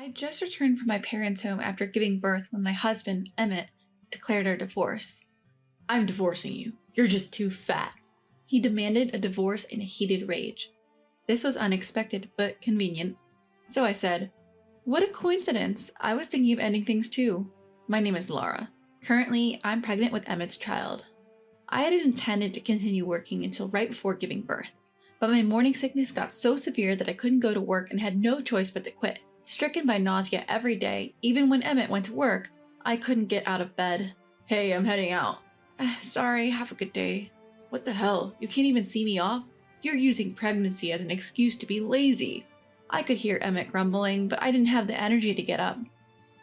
I just returned from my parents' home after giving birth when my husband, Emmett, declared our divorce. "I'm divorcing you. You're just too fat." He demanded a divorce in a heated rage. This was unexpected, but convenient. So I said, "What a coincidence. I was thinking of ending things too. My name is Laura. Currently, I'm pregnant with Emmett's child." I had intended to continue working until right before giving birth, but my morning sickness got so severe that I couldn't go to work and had no choice but to quit. Stricken by nausea every day, even when Emmett went to work, I couldn't get out of bed. "Hey, I'm heading out." Sorry, have a good day." "What the hell? You can't even see me off? You're using pregnancy as an excuse to be lazy." I could hear Emmett grumbling, but I didn't have the energy to get up.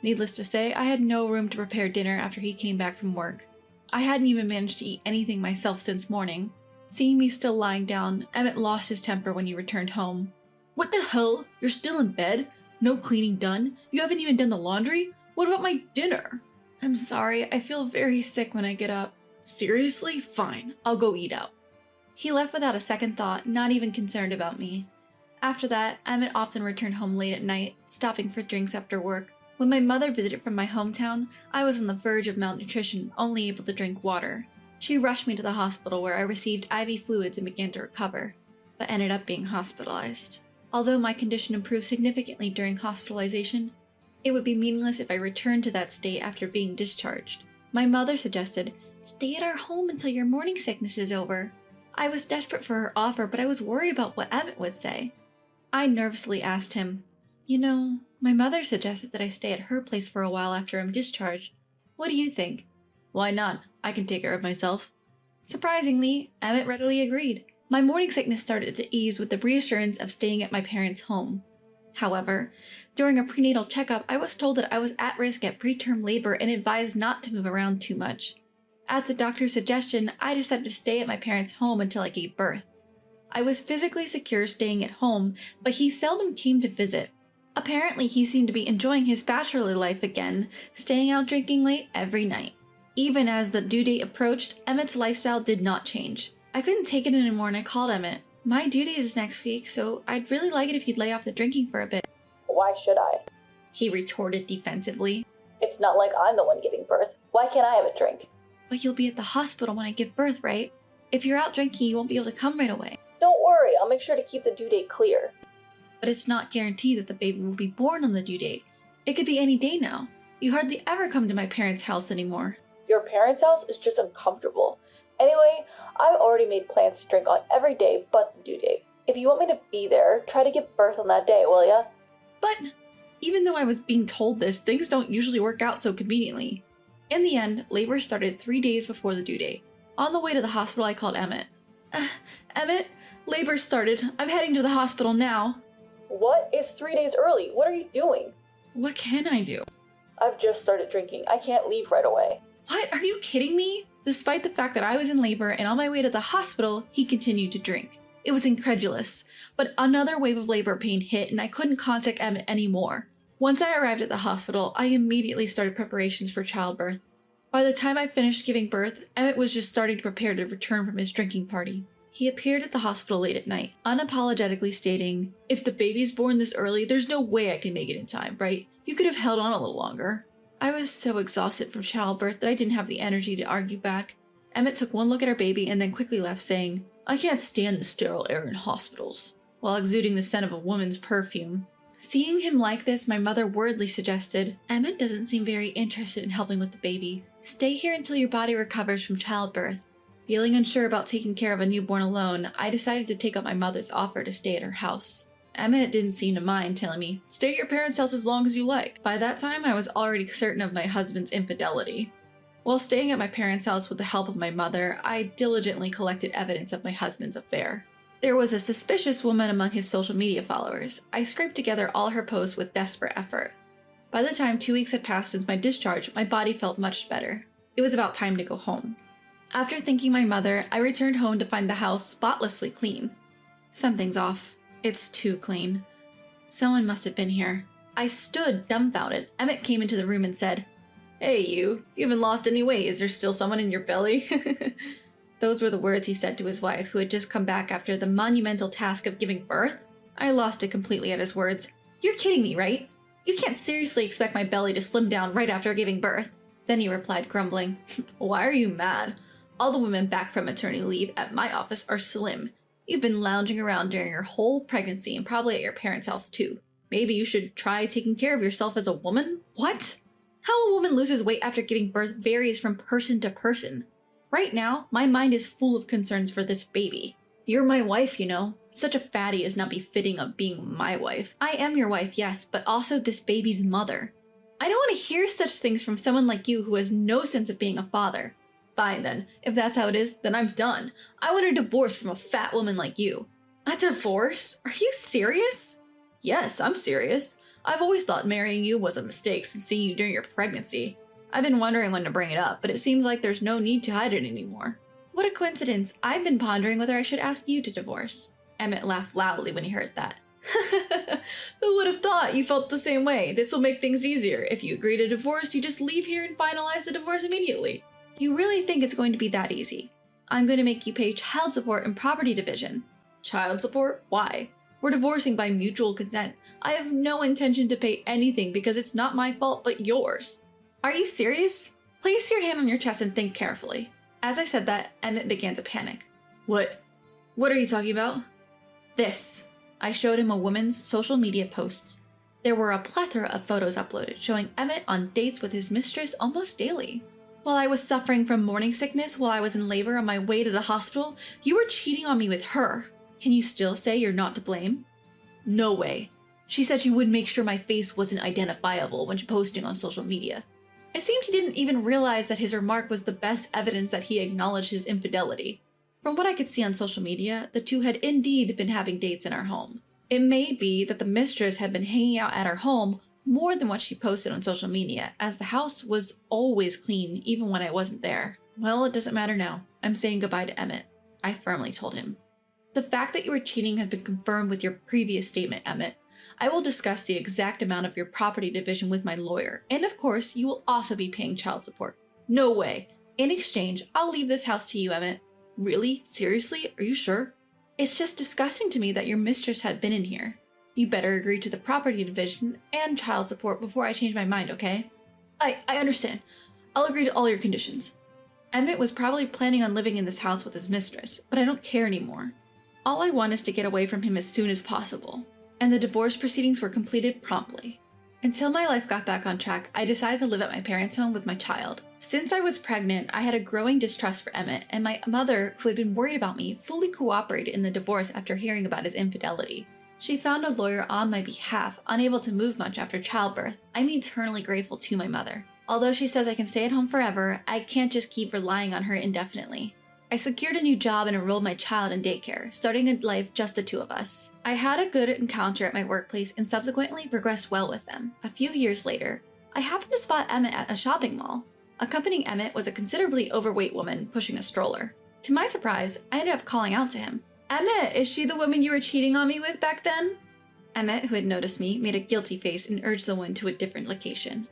Needless to say, I had no room to prepare dinner after he came back from work. I hadn't even managed to eat anything myself since morning. Seeing me still lying down, Emmett lost his temper when he returned home. "What the hell? You're still in bed? No cleaning done? You haven't even done the laundry? What about my dinner?" "I'm sorry, I feel very sick when I get up." "Seriously? Fine, I'll go eat out." He left without a second thought, not even concerned about me. After that, Emmett often returned home late at night, stopping for drinks after work. When my mother visited from my hometown, I was on the verge of malnutrition, only able to drink water. She rushed me to the hospital where I received IV fluids and began to recover, but ended up being hospitalized. Although my condition improved significantly during hospitalization, it would be meaningless if I returned to that state after being discharged. My mother suggested, "Stay at our home until your morning sickness is over." I was desperate for her offer, but I was worried about what Emmett would say. I nervously asked him, "My mother suggested that I stay at her place for a while after I'm discharged. What do you think?" "Why not? I can take care of myself." Surprisingly, Emmett readily agreed. My morning sickness started to ease with the reassurance of staying at my parents' home. However, during a prenatal checkup, I was told that I was at risk at preterm labor and advised not to move around too much. At the doctor's suggestion, I decided to stay at my parents' home until I gave birth. I was physically secure staying at home, but he seldom came to visit. Apparently, he seemed to be enjoying his bachelor life again, staying out drinking late every night. Even as the due date approached, Emmett's lifestyle did not change. I couldn't take it anymore and I called Emmett. "My due date is next week, so I'd really like it if you'd lay off the drinking for a bit." "Why should I?" he retorted defensively. "It's not like I'm the one giving birth. Why can't I have a drink?" "But you'll be at the hospital when I give birth, right? If you're out drinking, you won't be able to come right away." "Don't worry, I'll make sure to keep the due date clear." "But it's not guaranteed that the baby will be born on the due date. It could be any day now. You hardly ever come to my parents' house anymore." "Your parents' house is just uncomfortable. Anyway, I've already made plans to drink on every day but the due date. If you want me to be there, try to give birth on that day, will ya?" But even though I was being told this, things don't usually work out so conveniently. In the end, labor started 3 days before the due date. On the way to the hospital, I called Emmett. "Emmett, labor started. I'm heading to the hospital now." "What? It's 3 days early. What are you doing?" "What can I do?" "I've just started drinking. I can't leave right away." "What? Are you kidding me?" Despite the fact that I was in labor and on my way to the hospital, he continued to drink. It was incredulous, but another wave of labor pain hit and I couldn't contact Emmett anymore. Once I arrived at the hospital, I immediately started preparations for childbirth. By the time I finished giving birth, Emmett was just starting to prepare to return from his drinking party. He appeared at the hospital late at night, unapologetically stating, "If the baby's born this early, there's no way I can make it in time, right? You could have held on a little longer." I was so exhausted from childbirth that I didn't have the energy to argue back. Emmett took one look at our baby and then quickly left, saying, "I can't stand the sterile air in hospitals," while exuding the scent of a woman's perfume. Seeing him like this, my mother wordly suggested, "Emmett doesn't seem very interested in helping with the baby. Stay here until your body recovers from childbirth." Feeling unsure about taking care of a newborn alone, I decided to take up my mother's offer to stay at her house. Emmett didn't seem to mind, telling me, "Stay at your parents' house as long as you like." By that time, I was already certain of my husband's infidelity. While staying at my parents' house with the help of my mother, I diligently collected evidence of my husband's affair. There was a suspicious woman among his social media followers. I scraped together all her posts with desperate effort. By the time 2 weeks had passed since my discharge, my body felt much better. It was about time to go home. After thanking my mother, I returned home to find the house spotlessly clean. Something's off. It's too clean. Someone must have been here. I stood dumbfounded. Emmett came into the room and said, "Hey you haven't lost any weight. Is there still someone in your belly?" Those were the words he said to his wife, who had just come back after the monumental task of giving birth. I lost it completely at his words. "You're kidding me, right?" You can't seriously expect my belly to slim down right after giving birth. Then he replied, grumbling, Why are you mad? All the women back from maternity leave at my office are slim. You've been lounging around during your whole pregnancy and probably at your parents' house too. Maybe you should try taking care of yourself as a woman? What? How a woman loses weight after giving birth varies from person to person. Right now, my mind is full of concerns for this baby. You're my wife, you know. Such a fatty is not befitting of being my wife. I am your wife, yes, but also this baby's mother. I don't want to hear such things from someone like you who has no sense of being a father. Fine then, if that's how it is, then I'm done. I want a divorce from a fat woman like you. A divorce? Are you serious? Yes, I'm serious. I've always thought marrying you was a mistake since seeing you during your pregnancy. I've been wondering when to bring it up, but it seems like there's no need to hide it anymore. What a coincidence. I've been pondering whether I should ask you to divorce. Emmett laughed loudly when he heard that. Who would have thought you felt the same way? This will make things easier. If you agree to divorce, you just leave here and finalize the divorce immediately. You really think it's going to be that easy? I'm going to make you pay child support and property division. Child support? Why? We're divorcing by mutual consent. I have no intention to pay anything because it's not my fault but yours. Are you serious? Place your hand on your chest and think carefully. As I said that, Emmett began to panic. What? What are you talking about? This. I showed him a woman's social media posts. There were a plethora of photos uploaded showing Emmett on dates with his mistress almost daily. While I was suffering from morning sickness while I was in labor on my way to the hospital, you were cheating on me with her. Can you still say you're not to blame? No way. She said she would make sure my face wasn't identifiable when posting on social media. It seemed he didn't even realize that his remark was the best evidence that he acknowledged his infidelity. From what I could see on social media, the two had indeed been having dates in our home. It may be that the mistress had been hanging out at our home more than what she posted on social media, as the house was always clean even when I wasn't there. Well, it doesn't matter now. I'm saying goodbye to Emmett, I firmly told him. The fact that you were cheating has been confirmed with your previous statement, Emmett. I will discuss the exact amount of your property division with my lawyer, and of course, you will also be paying child support. No way. In exchange, I'll leave this house to you, Emmett. Really? Seriously? Are you sure? It's just disgusting to me that your mistress had been in here. You better agree to the property division and child support before I change my mind, okay? I understand. I'll agree to all your conditions. Emmett was probably planning on living in this house with his mistress, but I don't care anymore. All I want is to get away from him as soon as possible. And the divorce proceedings were completed promptly. Until my life got back on track, I decided to live at my parents' home with my child. Since I was pregnant, I had a growing distrust for Emmett, and my mother, who had been worried about me, fully cooperated in the divorce after hearing about his infidelity. She found a lawyer on my behalf, unable to move much after childbirth. I'm eternally grateful to my mother. Although she says I can stay at home forever, I can't just keep relying on her indefinitely. I secured a new job and enrolled my child in daycare, starting a life just the two of us. I had a good encounter at my workplace and subsequently progressed well with them. A few years later, I happened to spot Emmett at a shopping mall. Accompanying Emmett was a considerably overweight woman pushing a stroller. To my surprise, I ended up calling out to him. Emmett, is she the woman you were cheating on me with back then? Emmett, who had noticed me, made a guilty face and urged the woman to a different location.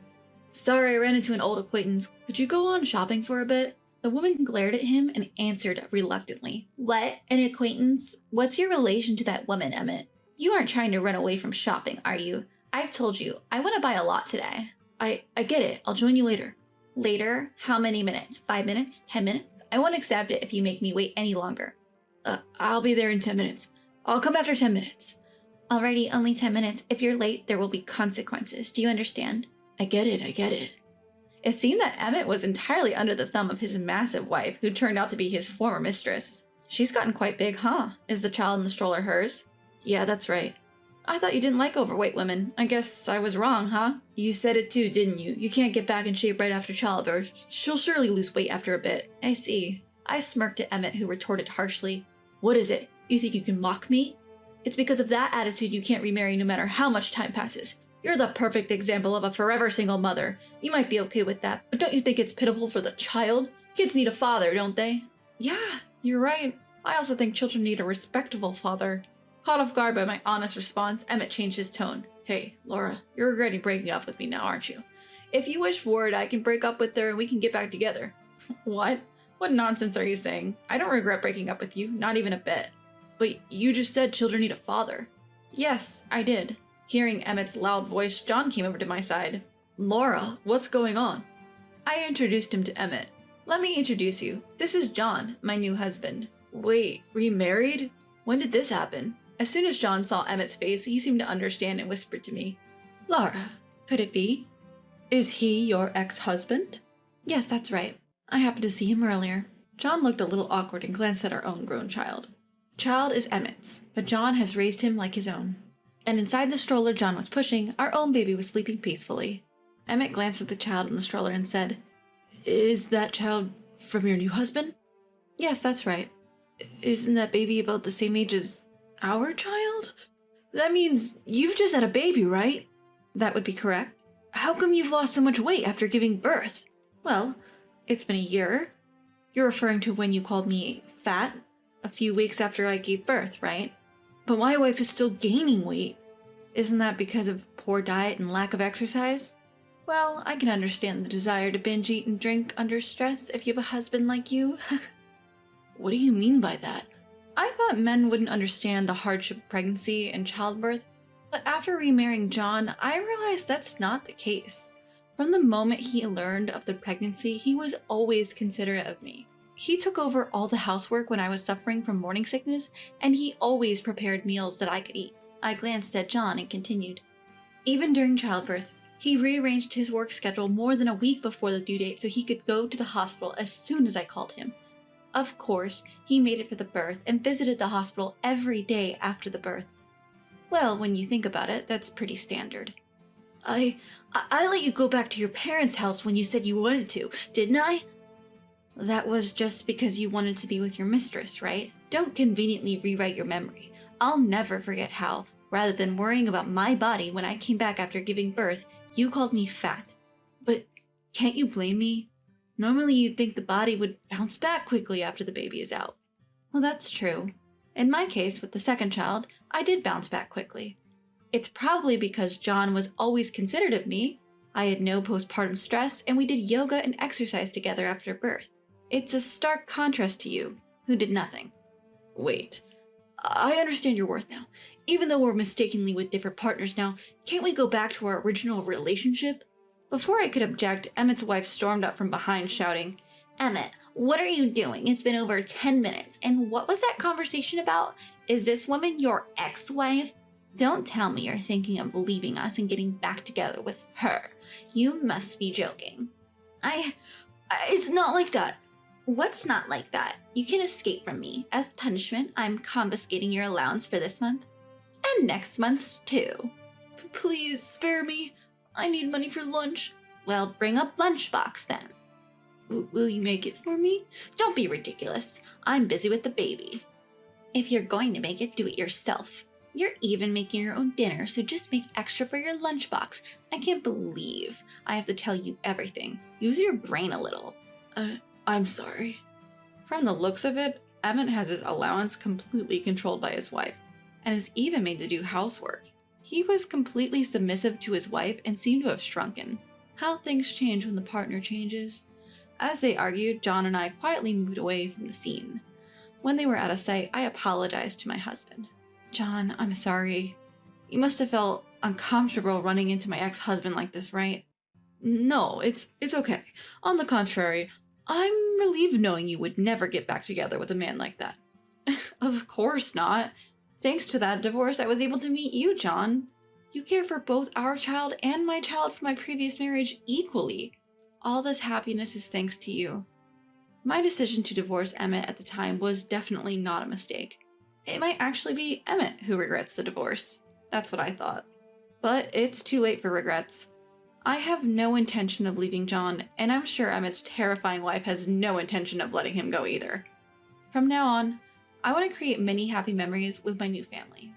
Sorry, I ran into an old acquaintance. Could you go on shopping for a bit? The woman glared at him and answered reluctantly. What? An acquaintance? What's your relation to that woman, Emmett? You aren't trying to run away from shopping, are you? I've told you, I want to buy a lot today. I get it. I'll join you later. Later? How many minutes? 5 minutes? 10 minutes? I won't accept it if you make me wait any longer. I'll be there in 10 minutes. I'll come after 10 minutes. Alrighty, only 10 minutes. If you're late, there will be consequences. Do you understand? I get it. It seemed that Emmett was entirely under the thumb of his massive wife, who turned out to be his former mistress. She's gotten quite big, huh? Is the child in the stroller hers? Yeah, that's right. I thought you didn't like overweight women. I guess I was wrong, huh? You said it too, didn't you? You can't get back in shape right after childbirth. She'll surely lose weight after a bit. I see. I smirked at Emmett, who retorted harshly. What is it? You think you can mock me? It's because of that attitude you can't remarry no matter how much time passes. You're the perfect example of a forever single mother. You might be okay with that, but don't you think it's pitiful for the child? Kids need a father, don't they? Yeah, you're right. I also think children need a respectable father. Caught off guard by my honest response, Emmett changed his tone. Hey, Laura, you're regretting breaking up with me now, aren't you? If you wish for it, I can break up with her and we can get back together. What? What nonsense are you saying? I don't regret breaking up with you, not even a bit. But you just said children need a father. Yes, I did. Hearing Emmett's loud voice, John came over to my side. Laura, what's going on? I introduced him to Emmett. Let me introduce you. This is John, my new husband. Wait, remarried? When did this happen? As soon as John saw Emmett's face, he seemed to understand and whispered to me. Laura, could it be? Is he your ex-husband? Yes, that's right. I happened to see him earlier. John looked a little awkward and glanced at our own grown child. The child is Emmett's, but John has raised him like his own. And inside the stroller John was pushing, our own baby was sleeping peacefully. Emmett glanced at the child in the stroller and said, Is that child from your new husband? Yes, that's right. Isn't that baby about the same age as our child? That means you've just had a baby, right? That would be correct. How come you've lost so much weight after giving birth? Well, it's been a year. You're referring to when you called me fat a few weeks after I gave birth, right? But my wife is still gaining weight. Isn't that because of poor diet and lack of exercise? Well, I can understand the desire to binge eat and drink under stress if you have a husband like you. What do you mean by that? I thought men wouldn't understand the hardship of pregnancy and childbirth, but after remarrying John, I realized that's not the case. From the moment he learned of the pregnancy, he was always considerate of me. He took over all the housework when I was suffering from morning sickness, and he always prepared meals that I could eat. I glanced at John and continued. Even during childbirth, he rearranged his work schedule more than a week before the due date so he could go to the hospital as soon as I called him. Of course, he made it for the birth and visited the hospital every day after the birth. Well, when you think about it, that's pretty standard. I let you go back to your parents' house when you said you wanted to, didn't I? That was just because you wanted to be with your mistress, right? Don't conveniently rewrite your memory. I'll never forget how, rather than worrying about my body when I came back after giving birth, you called me fat. But can't you blame me? Normally you'd think the body would bounce back quickly after the baby is out. Well, that's true. In my case, with the second child, I did bounce back quickly. It's probably because John was always considerate of me. I had no postpartum stress, and we did yoga and exercise together after birth. It's a stark contrast to you, who did nothing. Wait, I understand your worth now. Even though we're mistakenly with different partners now, can't we go back to our original relationship? Before I could object, Emmett's wife stormed up from behind, shouting, Emmett, what are you doing? It's been over 10 minutes, and what was that conversation about? Is this woman your ex-wife? Don't tell me you're thinking of leaving us and getting back together with her. You must be joking. It's not like that. What's not like that? You can escape from me. As punishment, I'm confiscating your allowance for this month. And next month's too. Please spare me. I need money for lunch. Well, bring a lunchbox then. Will you make it for me? Don't be ridiculous. I'm busy with the baby. If you're going to make it, do it yourself. You're even making your own dinner, so just make extra for your lunchbox. I can't believe I have to tell you everything. Use your brain a little. I'm sorry. From the looks of it, Emmett has his allowance completely controlled by his wife, and is even made to do housework. He was completely submissive to his wife and seemed to have shrunken. How things change when the partner changes. As they argued, John and I quietly moved away from the scene. When they were out of sight, I apologized to my husband. John, I'm sorry. You must have felt uncomfortable running into my ex-husband like this, right? No, it's okay. On the contrary, I'm relieved knowing you would never get back together with a man like that. Of course not. Thanks to that divorce, I was able to meet you, John. You care for both our child and my child from my previous marriage equally. All this happiness is thanks to you. My decision to divorce Emmett at the time was definitely not a mistake. It might actually be Emmett who regrets the divorce. That's what I thought. But it's too late for regrets. I have no intention of leaving John, and I'm sure Emmett's terrifying wife has no intention of letting him go either. From now on, I want to create many happy memories with my new family.